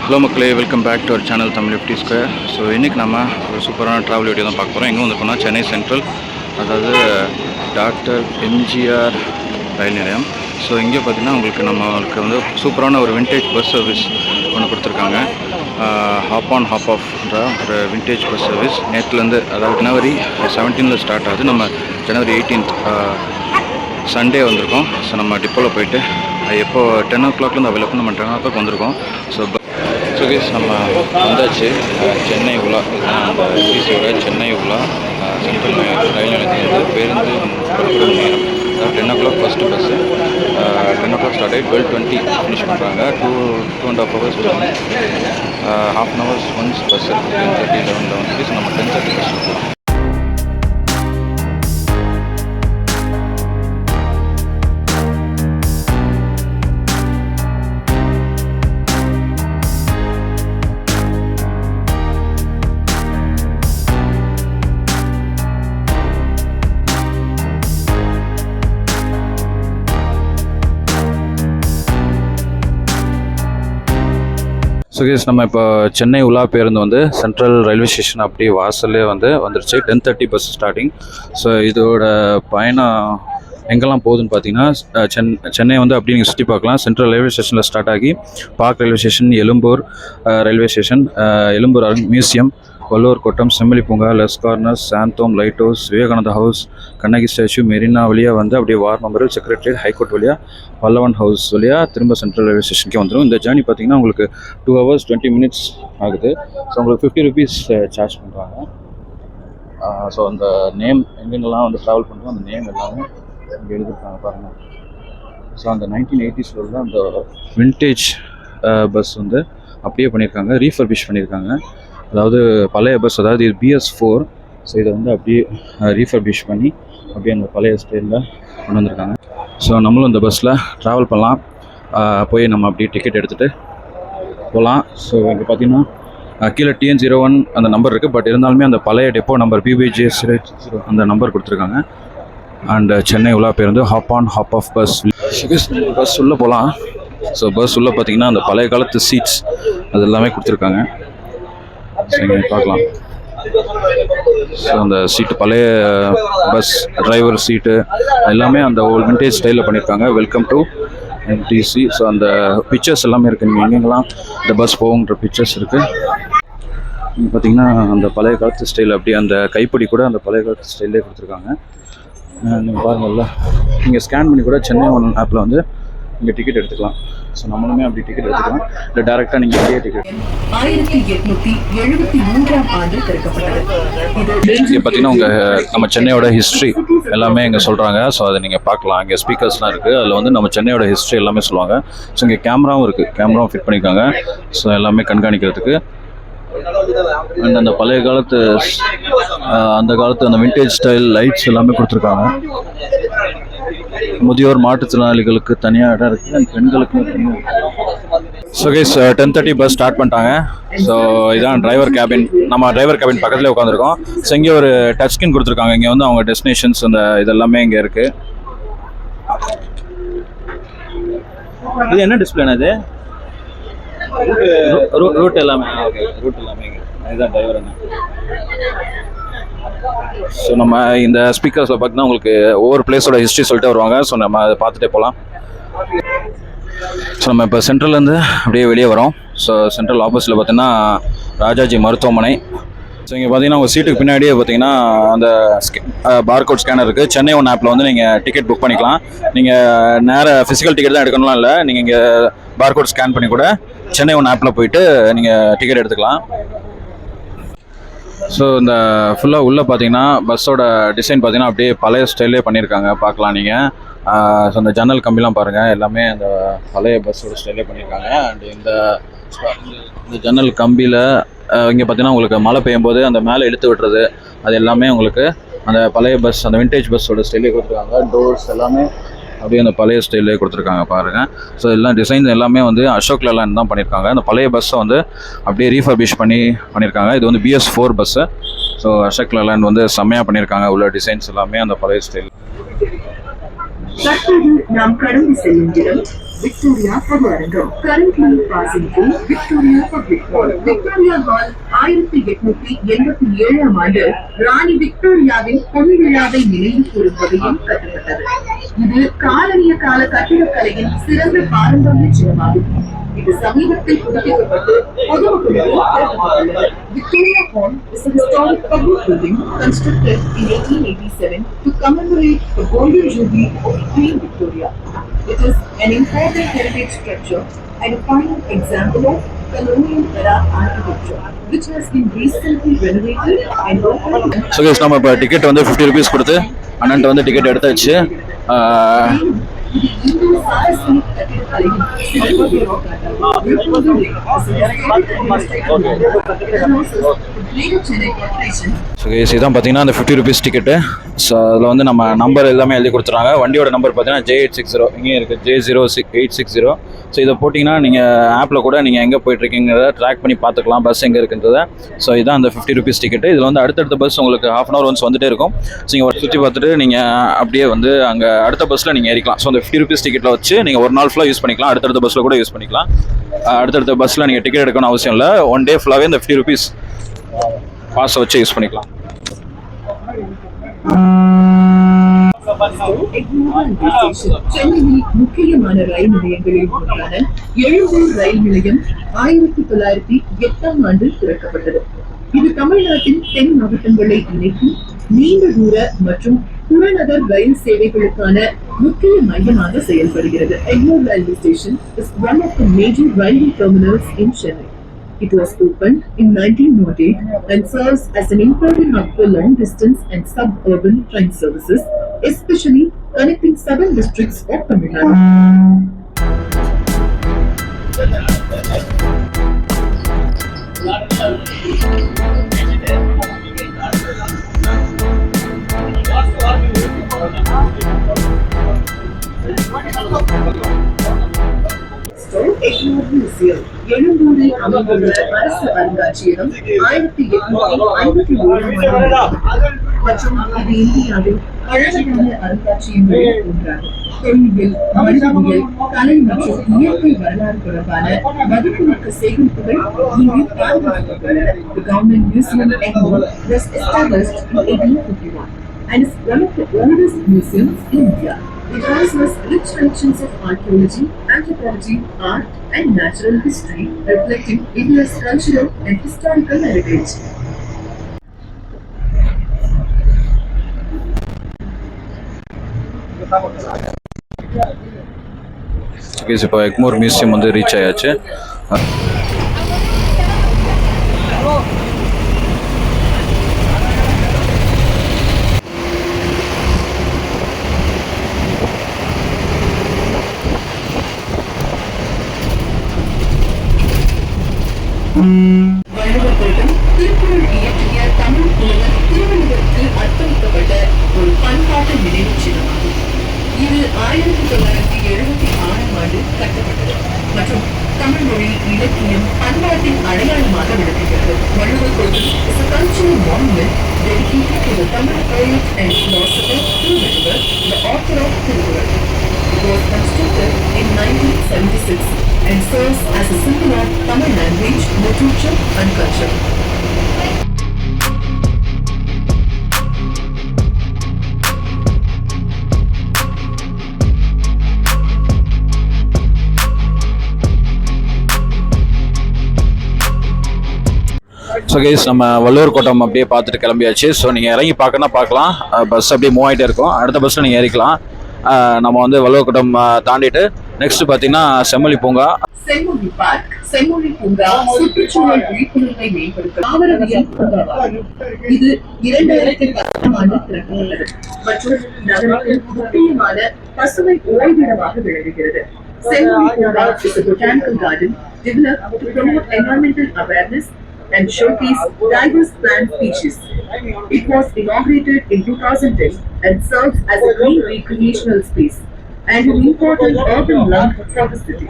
Hello மக்களே, welcome back to our channel Tamil FT square. So இன்றைக்கி நம்ம ஒரு சூப்பரான ட்ராவல் வீடியோ தான் பார்க்க போகிறோம். எங்கே வந்திருக்கோம்னா சென்னை சென்ட்ரல், அதாவது டாக்டர் எம்ஜிஆர் ரயில் நிலையம். ஸோ இங்கே பார்த்திங்கன்னா நம்மளுக்கு வந்து சூப்பரான ஒரு விண்டேஜ் பஸ் சர்வீஸ் ஒன்று கொடுத்துருக்காங்க. ஹாப் ஆன் ஹாப் ஆஃப்ன்ற ஒரு விண்டேஜ் பஸ் சர்வீஸ் நேற்றுலேருந்து, அதாவது ஜனவரி 17 ஸ்டார்ட் ஆகுது. நம்ம ஜனவரி 18 சண்டே வந்திருக்கோம். ஸோ நம்ம டிப்போவில் போயிட்டு எப்போ 10 o'clockலேருந்து அவைலபிள், நம்ம 10 o'clock வந்திருக்கோம். ஸோ கேஸ் நம்ம வந்தாச்சு சென்னை உலா. நம்ம டிசியோட சென்னை உலா சென்ட்ரல் ரயில் நிலையத்தில் பேருந்து புறப்படும் நேரம். அதாவது 10 o'clock first bus, 10 o'clock start ஆகி 12:20 ஃபினிஷ் பண்ணுறாங்க. 2.5 hours half an hours once bus 10:30 11 வந்து நம்ம 10:30 பஸ் போகிறோம். ஸோ கேஸ் நம்ம இப்போ சென்னை உலா பேருந்து வந்து சென்ட்ரல் ரயில்வே ஸ்டேஷன் அப்படியே வாசல்லே வந்துருச்சு. 10:30 பஸ் ஸ்டார்டிங். ஸோ இதோட பயணம் எங்கெல்லாம் போகுதுன்னு பார்த்தீங்கன்னா, சென்னை வந்து அப்படி நீங்கள் சுற்றி பார்க்கலாம். சென்ட்ரல் ரயில்வே ஸ்டேஷனில் ஸ்டார்ட் ஆகி park railway station, Egmore railway station, Egmore museum, Valluvar Kottam, செம்மொழி பூங்கா, less corners, Santhome, light house, Vivekananda house, Kannagi statue, Marina வழியாக அப்படியே வார் மெமோரியல், செக்ரட்டரியேட், ஹைகோர்ட் வழியாக பல்லவன் ஹவுஸ் வழியாக திரும்ப சென்ட்ரல் ரயில்வே ஸ்டேஷனுக்கே வந்துடும். இந்த ஜேர்னி பார்த்தீங்கன்னா உங்களுக்கு 2 hours 20 minutes ஆகுது. ஸோ உங்களுக்கு 50 rupees சார்ஜ் பண்ணுறாங்க. ஸோ அந்த நேம் எங்கெங்கெல்லாம் ட்ராவல் பண்ணுறோம் அந்த நேம் எல்லாமே இங்கே எழுதியிருக்காங்க பாருங்கள். ஸோ அந்த 1980s உள்ள அந்த விண்டேஜ் பஸ் அப்படியே பண்ணியிருக்காங்க, ரீஃபர்பிஷ் பண்ணியிருக்காங்க. அதாவது பழைய பஸ், அதாவது இது BS4. ஸோ இதை அப்படியே ரீஃபர்பிஷ் பண்ணி அப்படியே அந்த பழைய ஸ்டைலில் கொண்டு வந்திருக்காங்க. ஸோ நம்மளும் இந்த பஸ்ஸில் ட்ராவல் பண்ணலாம். போய் நம்ம அப்படியே டிக்கெட் எடுத்துகிட்டு போகலாம். ஸோ இங்கே பார்த்தீங்கன்னா கீழே TN01 அந்த நம்பர் இருக்குது. பட் இருந்தாலுமே அந்த பழைய டெப்போ நம்பர் BBJ0 அந்த நம்பர் கொடுத்துருக்காங்க. அண்ட் சென்னை உலா பேருந்து hop on hop off bus. Bus உள்ளே போகலாம். ஸோ பஸ் உள்ளே பார்த்தீங்கன்னா அந்த பழைய காலத்து சீட்ஸ் அது எல்லாமே கொடுத்துருக்காங்க. சரி பார்க்கலாம். ஸோ அந்த சீட்டு பழைய பஸ் டிரைவர் சீட்டு எல்லாமே அந்த ஓல்டு விண்டேஜ் ஸ்டைலில் பண்ணியிருக்காங்க. Welcome to MTC. ஸோ அந்த பிக்சர்ஸ் எல்லாமே இருக்குது. நீங்கள் எங்கெங்கெல்லாம் இந்த பஸ் போகுன்ற பிக்சர்ஸ் இருக்குது. நீங்கள் பார்த்தீங்கன்னா அந்த பழைய காலத்து ஸ்டைல், அப்படியே அந்த கைப்பிடி கூட அந்த பழைய காலத்து ஸ்டைலே கொடுத்துருக்காங்க. நீங்கள் பாருங்கள்ல, நீங்கள் ஸ்கேன் பண்ணி கூட சென்னை ஒன் ஆப்பில் இங்கே டிக்கெட் எடுத்துக்கலாம். ஸோ நம்மளுமே அப்படி டிக்கெட் எடுத்துக்கலாம். இல்லை டேரெக்டாக நீங்கள் இங்கே டிக்கெட் 1873ஆம் ஆண்டு திறக்கப்பட்டது. இங்கே பார்த்தீங்கன்னா நம்ம சென்னையோட ஹிஸ்ட்ரி எல்லாமே இங்கே சொல்கிறாங்க. ஸோ அதை நீங்கள் பார்க்கலாம். இங்கே ஸ்பீக்கர்ஸ்லாம் இருக்குது. அதில் நம்ம சென்னையோட ஹிஸ்ட்ரி எல்லாமே சொல்லுவாங்க. ஸோ இங்கே கேமராவும் இருக்குது, கேமராவும் ஃபிட் பண்ணியிருக்காங்க. ஸோ எல்லாமே கண்காணிக்கிறதுக்கு. அண்ட் அந்த பழைய காலத்து அந்த விண்டேஜ் ஸ்டைல் லைட்ஸ் எல்லாமே கொடுத்துருக்காங்க. முதியோர் மாற்றுத்திறனாளிகளுக்கு தனியாக இடம் இருக்குது, பெண்களுக்கு தனியாக. ஸோ கைஸ் 10:30 பஸ் ஸ்டார்ட் பண்ணிட்டாங்க. ஸோ இதான் டிரைவர் கேபின். நம்ம டிரைவர் கேபின் பக்கத்துலேயே உட்காந்துருக்கோம். ஸோ இங்கே ஒரு டச் ஸ்கிரீன் கொடுத்துருக்காங்க. இங்கே அவங்க டெஸ்டினேஷன்ஸ் அந்த இதெல்லாமே இங்கே இருக்குது. இது என்ன டிஸ்பிளேனா இது? ரூட் எல்லாமே. ஓகே, ரூட் எல்லாமே இங்கே. இதுதான் டிரைவர் என்ன. ஸோ நம்ம இந்த ஸ்பீக்கர்ஸில் பார்த்தீங்கன்னா உங்களுக்கு ஒவ்வொரு பிளேஸோட ஹிஸ்ட்ரி சொல்லிட்டு வருவாங்க. ஸோ நம்ம அதை பார்த்துட்டே போகலாம். ஸோ நம்ம இப்போ சென்ட்ரல்லேருந்து அப்படியே வெளியே வரோம். ஸோ சென்ட்ரல் ஆப்போசிட்டில் பார்த்தீங்கன்னா ராஜாஜி மருத்துவமனை. ஸோ இங்கே பார்த்தீங்கன்னா உங்கள் சீட்டுக்கு பின்னாடியே பார்த்தீங்கன்னா அந்த பார்கோட் ஸ்கேனர் இருக்குது. சென்னை ஒன் ஆப்பில் நீங்கள் டிக்கெட் புக் பண்ணிக்கலாம். நீங்கள் நேராக ஃபிசிக்கல் டிக்கெட் தான் எடுக்கணும்லாம் இல்லை. நீங்கள் இங்கே பார்கோட் ஸ்கேன் பண்ணி கூட சென்னை ஒன் ஆப்பில் போயிட்டு நீங்கள் டிக்கெட் எடுத்துக்கலாம். ஸோ இந்த ஃபுல்லாக உள்ளே பார்த்தீங்கன்னா பஸ்ஸோட டிசைன் பார்த்தீங்கன்னா அப்படியே பழைய ஸ்டைலே பண்ணியிருக்காங்க. பார்க்கலாம் நீங்கள். ஸோ அந்த ஜன்னல் கம்பிலாம் பாருங்கள், எல்லாமே அந்த பழைய பஸ்ஸோட ஸ்டைலே பண்ணியிருக்காங்க. அண்ட் இந்த ஜன்னல் கம்பியில் இங்கே பார்த்தீங்கன்னா உங்களுக்கு மழை பெய்யும் போது அந்த மேலே இழுத்து விட்டுறது அது எல்லாமே உங்களுக்கு அந்த பழைய பஸ், அந்த விண்டேஜ் பஸ்ஸோட ஸ்டைலே கொடுத்துருக்காங்க. டோர்ஸ் எல்லாமே அப்படியே அந்த பழைய ஸ்டைலே கொடுத்துருக்காங்க பாருங்கள். ஸோ எல்லாம் டிசைன் எல்லாமே அசோக் லேலண்ட் தான் பண்ணியிருக்காங்க. அந்த பழைய பஸ்ஸை அப்படியே ரீஃபர்பிஷ் பண்ணியிருக்காங்க. இது BS4 bus. So Ashok Layland செம்மையாக பண்ணியிருக்காங்க. உள்ள டிசைன்ஸ் எல்லாமே அந்த பழைய ஸ்டைல். தற்போது நாம் கடந்து செல்லும் இடம் விக்டோரியா பொது அரங்கம். Currently passing through Victoria Public Hall. Victoria hall 1887 ஆண்டு ராணி விக்டோரியாவின் பொன் விழாவை நினைவு கூறும் வகையில் கட்டப்பட்டது. இது காலனிய கால கட்டிடக்கலையின் சிறந்த பாரம்பரிய சின்னமாகும். இது சமீபத்தில் புதுப்பிக்கப்பட்டு பொதுமக்களுக்கு திறக்கப்பட்டுள்ளது. Victoria Hall is a historic public building constructed in 1887 to commemorate the Golden Jubilee of Queen Victoria. It is an important heritage structure and a fine example of colonial era architecture, which has been recently renovated and opened. So guys நம்ம இப்போ ticket வந்து 50 rupees கொடுத்து அண்ணன்ட்ட வந்து ticket எடுத்தாச்சு. இது இந்து சாரஸ்வதி கட்டிடக்கலையின் சிறப்பு ஸோ கைஸ் இதான் பார்த்தீங்கன்னா அந்த 50 rupees டிக்கெட்டு. ஸோ அதில் வந்து நம்ம நம்பர் எல்லாமே எழுதி கொடுத்துறாங்க. வண்டியோட நம்பர் பார்த்தீங்கன்னா J860 இங்கேயும் இருக்குது J0860. ஸோ இதை போட்டிங்கன்னா நீங்கள் ஆப்பில் கூட நீங்கள் எங்கே போயிட்டுருக்கீங்கிறத ட்ராக் பண்ணி பார்த்துக்கலாம் பஸ் எங்கே இருக்குன்றத. ஸோ இதான் அந்த 50 rupees டிக்கெட்டு. இதில் வந்து அடுத்தடுத்த பஸ் உங்களுக்கு ½ hour ஒன்ஸ் வந்துட்டே இருக்கும். ஸோ நீங்கள் சுற்றி பார்த்துட்டு நீங்கள் அப்படியே வந்து அங்கே அடுத்த பஸ்ஸில் நீங்கள் ஏறிக்கலாம். ஸோ அந்த 50 rupees டிக்கெட்டில் வச்சு நீங்கள் ஒரு நாள் ஃபுல்லாக யூஸ் பண்ணிக்கலாம். அடுத்தடுத்த பஸ்ஸில் கூட யூஸ் பண்ணிக்கலாம். அடுத்தடுத்த பஸ்ஸில் நீங்கள் டிக்கெட் எடுக்கணும்னு அவசியம் இல்லை. ஒன் டே ஃபுல்லாகவே இந்த 50 rupees பாஸை வச்சு யூஸ் பண்ணிக்கலாம். சென்னையில் முக்கியமான ரயில் நிலையங்களில் ஒன்றான எழும்பூர் ரயில் நிலையம் 1908 ஆண்டு திறக்கப்பட்டது. இது தமிழ்நாட்டின் தென் மாவட்டங்களை இணைக்கும் நீண்ட தூர மற்றும் புறநகர் ரயில் சேவைகளுக்கான முக்கிய மையமாக செயல்படுகிறது. Egmore railway station is one of the major railway terminals in Chennai. It was opened in 1908 and serves as an important hub for long distance and suburban train services, especially connecting southern districts of Tamil Nadu. Egmore museum எழும்பூரில் அமைந்துள்ள அரசு அருங்காட்சியகம் 1857 மற்றும் இது இந்தியாவில் பழமையான அருங்காட்சியகங்களில் ஒன்றாகும். தொல்லியல், மனிதவியல், கலை மற்றும் இயற்கை வரலாறு தொடர்பான மதிப்புமிக்க சேகரிப்புகள் இங்கு பாதுகாக்கப்பட்டுள்ளன. The Government Museum Egmore was established in 1851 and is one of the oldest museums in India. It houses rich collections of archaeology, anthropology, art, and natural history, reflecting India's cultural and historical heritage. இப்போ Egmore museum வந்து reach ஆயாச்சு. வள்ளுவர் தோட்டம் திருக்குறள் இயற்றிய தமிழ் புலவர் திருவள்ளுவருக்கு அர்ப்பணிக்கப்பட்ட ஒரு பண்பாட்டு நினைவுச் சின்னமாகும். இது 1976 ஆண்டு கட்டப்பட்டது மற்றும் தமிழ் மொழி, இலக்கியம், பண்பாட்டின் அடையாளமாக விளங்குகிறது. வள்ளுவர் தோட்டம் is a cultural monument dedicated to the Tamil poet and philosopher Thiruvallur, the author of Thirukkural. It was constructed in 1976 and serves as a symbol of Tamil language, literature and culture. So guys நம்ம வள்ளுவர் கோட்டம் அப்படியே பார்த்துட்டு கிளம்பியாச்சு. So நீங்கள் இறங்கி பார்க்கணும்னா பார்க்கலாம். Bus அப்படியே move ஆகிட்டே இருக்கும். அடுத்த பஸ்ஸில் நீங்கள் ஏறிக்கலாம். நம்ம வந்து வள்ளுவர் கோட்டம் தாண்டிட்டு நெக்ஸ்ட் பார்த்தீங்கன்னா செம்மொழி பூங்கா. செம்மொழி பார்க், செம்மொழி பூங்கா சுற்றுச்சூழல் விழிப்புணர்வை மேம்படுத்தும் தாவரவியல் பூங்காவாகும். இது 2010 ஆண்டு திறக்கப்பட்டது மற்றும் நகரத்தின் முக்கியமான பசுமை ஓய்விடமாக விளங்குகிறது. செம்மொழி பூங்கா is a botanical garden developed to promote environmental awareness and showcase diverse plant species. It was inaugurated in 2010 and serves as a green recreational space and an important urban lung for the city.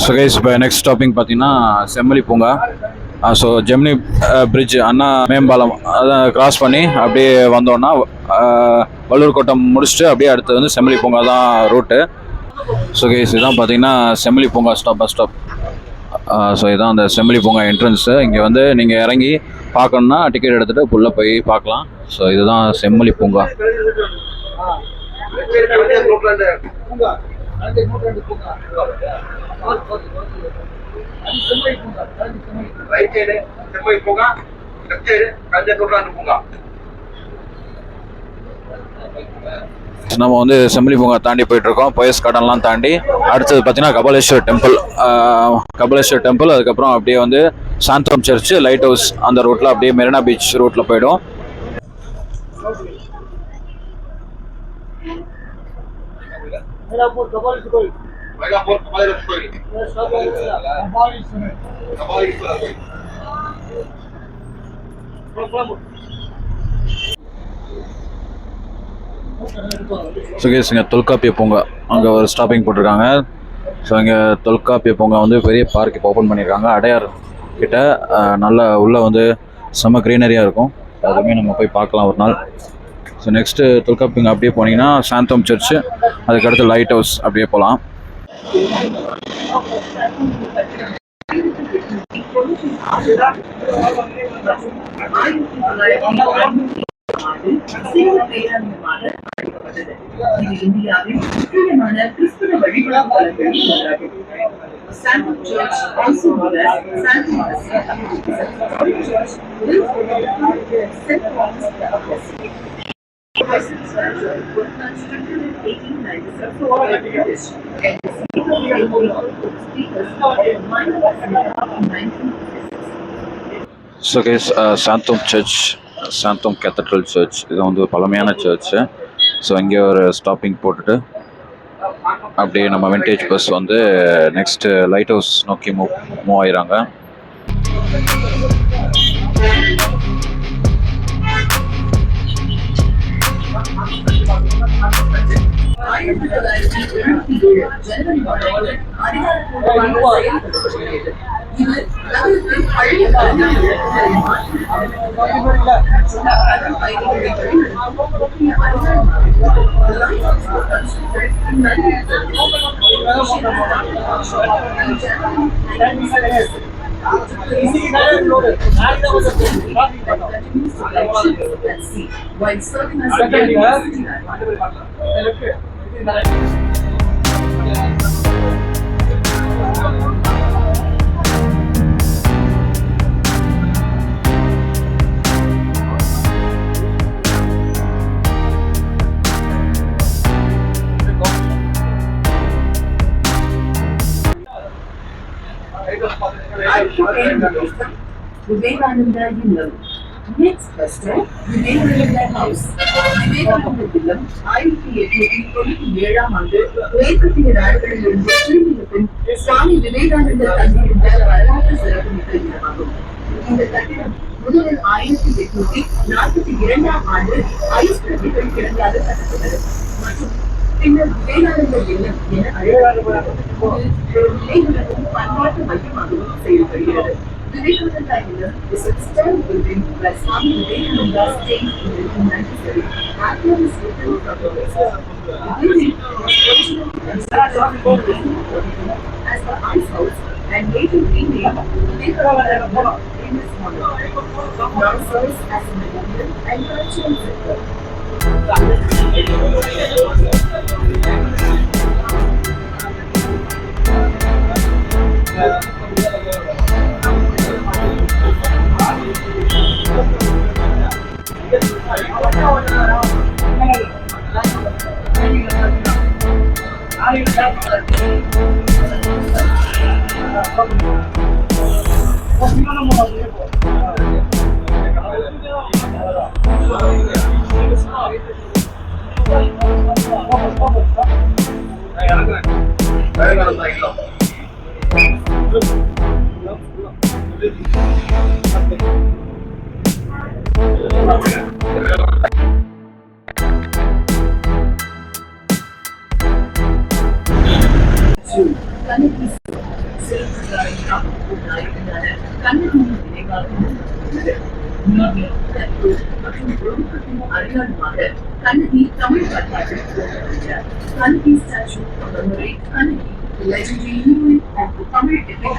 So guys இப்போ next stopping பார்த்தீங்கன்னா செம்மொழி பூங்கா. So Gemini bridge அண்ணா மேம்பாலம் அதை cross பண்ணி அப்படியே வந்தோன்னா வள்ளூர் கோட்டம் முடிச்சுட்டு அப்படியே அடுத்து வந்து செம்மொழி பூங்கா தான் ரூட்டு. ஸோ கேஸ் இதான் பார்த்தீங்கன்னா செம்மொழி பூங்கா பஸ் ஸ்டாப். ஸோ இதான் அந்த செம்மொழி பூங்கா என்ட்ரன்ஸு. இங்கே வந்து நீங்கள் இறங்கி பார்க்கணுன்னா டிக்கெட் எடுத்துகிட்டு உள்ளே போய் பார்க்கலாம். ஸோ இதுதான் செம்மொழி பூங்கா. நம்ம வந்து செம்மொழி பூங்கா தாண்டி போயிட்டு இருக்கோம். போயஸ் கார்டன்லாம் தாண்டி அடுத்தது பார்த்தீங்கன்னா கபாலீஸ்வர் டெம்பிள். அதுக்கப்புறம் அப்படியே வந்து சாந்தோம் சர்ச், லைட் ஹவுஸ் அந்த ரூட்டில் அப்படியே மெரினா பீச் ரூட்டில் போயிடும். சுகேஷுங்க தொல்காப்பிய பூங்கா அங்கே ஒரு ஸ்டாப்பிங் போட்டிருக்காங்க. ஸோ இங்கே தொல்காப்பிய பூங்கா வந்து பெரிய பார்க் இப்போ ஓப்பன் பண்ணியிருக்காங்க. அடையார் கிட்ட நல்ல உள்ளே வந்து செம்ம க்ரீனரியாக இருக்கும். அதுவுமே நம்ம போய் பார்க்கலாம் ஒரு நாள். ஸோ நெக்ஸ்ட்டு தொல்காப்பியங்க அப்படியே போனீங்கன்னா சாந்தோம் சர்ச்சு, அதுக்கடுத்து லைட் ஹவுஸ் அப்படியே போகலாம். இந்தியாவின் முக்கியமான கிறிஸ்தவ வழிபாட்டுத்தலங்களில் ஒன்றாகும். Sanctum Church, also known as Sanctum Church, built over St. Thomas the Apostle. Present church was constructed in 1897 by the British and is speakers of the minor in 1956. So கேஸ் Santhome cathedral church இது வந்து ஒரு பழமையான church. So இங்கே ஒரு stopping போட்டுட்டு அப்படியே நம்ம விண்டேஜ் பஸ் வந்து நெக்ஸ்ட் லைட் ஹவுஸ் நோக்கி மூவ் ஆகிறாங்க. While serving as a Vivekananda Illam. Next bus stop, Vivekananda House. Vivekananda Illam 1897 ஆண்டு மேற்கத்திய நாடுகளிலிருந்து திரும்பிய பின் சுவாமி விவேகானந்தர் தங்கியிருந்த வரலாற்று சிறப்புமிக்க இடமாகும். இந்த கட்டிடம் முதலில் 1842 ஆண்டு ஐஸ் கட்டிகள் கிடங்காக கட்டப்பட்டது மற்றும் பின்னர் விவேகானந்தர் இல்லம் என அழைக்கப்பட்டது. பண்பாட்டு மையமாகவும் செயல்படுகிறது. Vivekananda Illam is a stone building where Swami Vivekananda stayed in 1897 after his return from the West. The building was originally constructed in 1842 as the ice house and later renamed Vivekananda Illam in his honor. Now serves as a memorial and cultural center. Kannagi கற்பு மற்றும் ஒழுக்கத்தின் அடையாளமாக கண்ணகி தமிழ் பண்பாட்டில் போற்றப்படுகிறார். Kannagi statue commemorate Kannagi, the legendary heroine of the Tamil epic.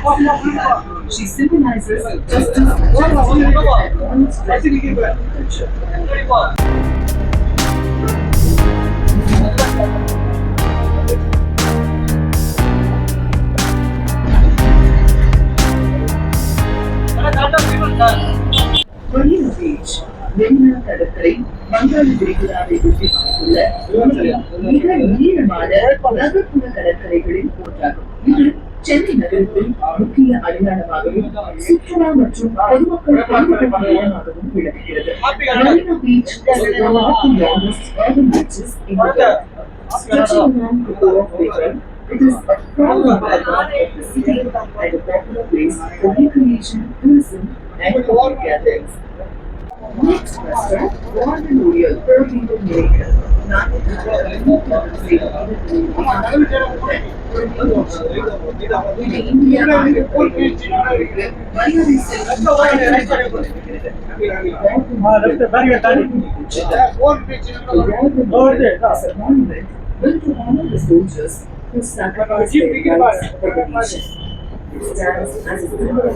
She symbolizes justice, and honest culture. Marina Beach, Marina கடற்கரை வங்காள விரிகுடாவை ஒட்டி அமைந்துள்ள உலகின் மிக நீளமான நகர்ப்புற கடற்கரைகளில் ஒன்றாகும். இது சென்னை நகரத்தில் முக்கிய அடையாளமாகவும் சுற்றுலா மற்றும் பொதுமக்கள் பாதுகாப்பு இடமாகவும் விளங்குகிறது. Marina Beach is one of the longest urban beaches in the world. Stretching along the Bay of Bengal, it is a proud landmark of the city and a popular place for recreation, tourism, and public gatherings. Next restaurant, Warren Memorial, Perhington, America. இது இந்திய மரியாதை செல்வம் built to honor the soldiers who sacrificed their lives for the nation. It stands as a symbol of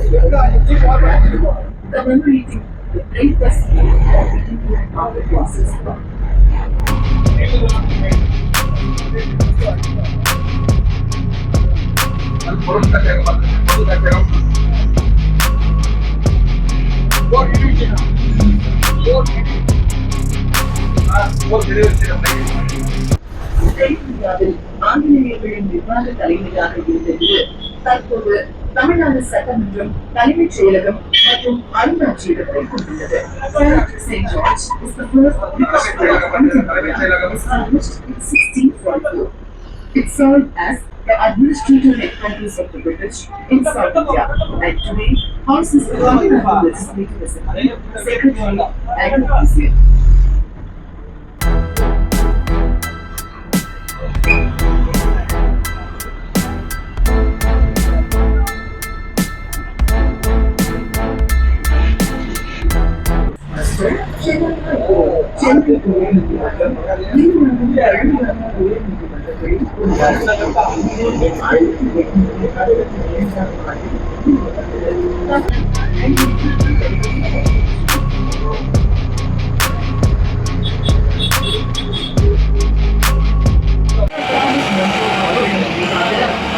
commemorating the greatest of the Indian armed forces. தென்னிந்தியாவில் ஆங்கிலேயர்களின் நிர்வாக தலைமையாக இருந்தது தற்போது தமிழ்நாடு சட்டமன்றம், தலைமைச் செயலகம் மற்றும் அருங்காட்சியகத்தை கொண்டுள்ளது. St. George is the first British established in 1644. It served as the administrative headquarters of the British in South India and today houses the Tamil Legislative Assembly, Secretariat and Museum. Chennai உயர்நீதிமன்றம் பழமையான உயர்நீதிமன்றங்களில் ஒன்றாகும்.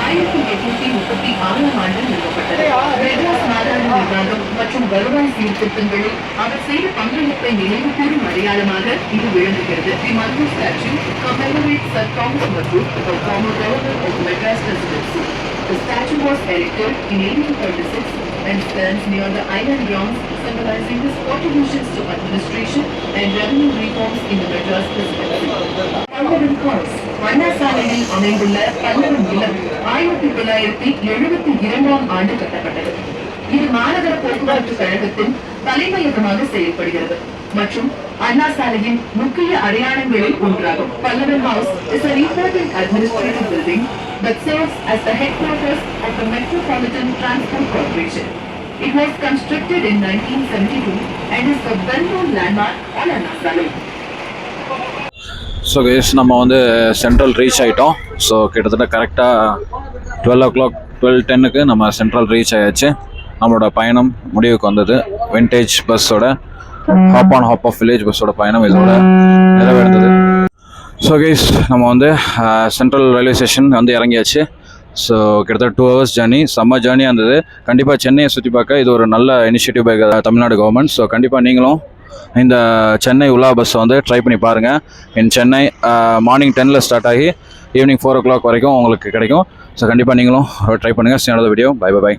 1862ஆம் ஆண்டு நிறுவப்பட்டது. மெட்ராஸ் மாகாண நிர்வாகம் மற்றும் வருவாய் சீர்திருத்தங்களில் அவர் செய்த பங்களிப்பை நினைவு கூறும் அடையாளமாக இது விளங்குகிறது. The Madhu statue commemorates Sir Thomas Madhu, the former governor of Madras Presidency. The statue was erected in 1836 and stands near the island grounds, symbolizing his contributions to administration and revenue reforms in the Madras Presidency. Pallavan house Anna சாலையில் அமைந்துள்ள பல்லவன் இல்லம் 1972ஆம் ஆண்டு கட்டப்பட்டது. இது மாநகர போக்குவரத்து கழகத்தின் தலைமையகமாக செயல்படுகிறது மற்றும் அண்ணா சாலையின் முக்கிய அடையாளங்களில் ஒன்றாகும். Pallavan house is an important administrative building that serves as the headquarters of the Metropolitan Transport Corporation. It was constructed in 1972 and is a well-known landmark on Anna Salai. So guys நம்ம வந்து சென்ட்ரல் ரீச் ஆகிட்டோம். So கிட்டத்தட்ட கரெக்டாக 12 o'clock 12:10 நம்ம central reach ஆயாச்சு. நம்மளோட பயணம் முடிவுக்கு வந்தது. விண்டேஜ் பஸ்ஸோட hop on hop off village பஸ்ஸோட பயணம் இதோட நிறைவேறுந்தது. ஸோ கைஸ் நம்ம வந்து சென்ட்ரல் ரயில்வே ஸ்டேஷன் வந்து இறங்கியாச்சு. ஸோ கிட்டத்தட்ட 2 hours ஜேர்னி, செம்ம ஜேர்னியாக இருந்தது. கண்டிப்பாக சென்னையை சுற்றி பார்க்க இது ஒரு நல்ல initiative by Tamil Nadu government. So கண்டிப்பாக நீங்களும் இந்த சென்னை உலா பஸ்ஸை வந்து ட்ரை பண்ணி பாருங்கள். இன் சென்னை மார்னிங் 10 ஸ்டார்ட் ஆகி ஈவினிங் 4 o'clock வரைக்கும் உங்களுக்கு கிடைக்கும். ஸோ கண்டிப்பாக நீங்களும் ட்ரை பண்ணுங்கள். சீனோட வீடியோ. Bye by.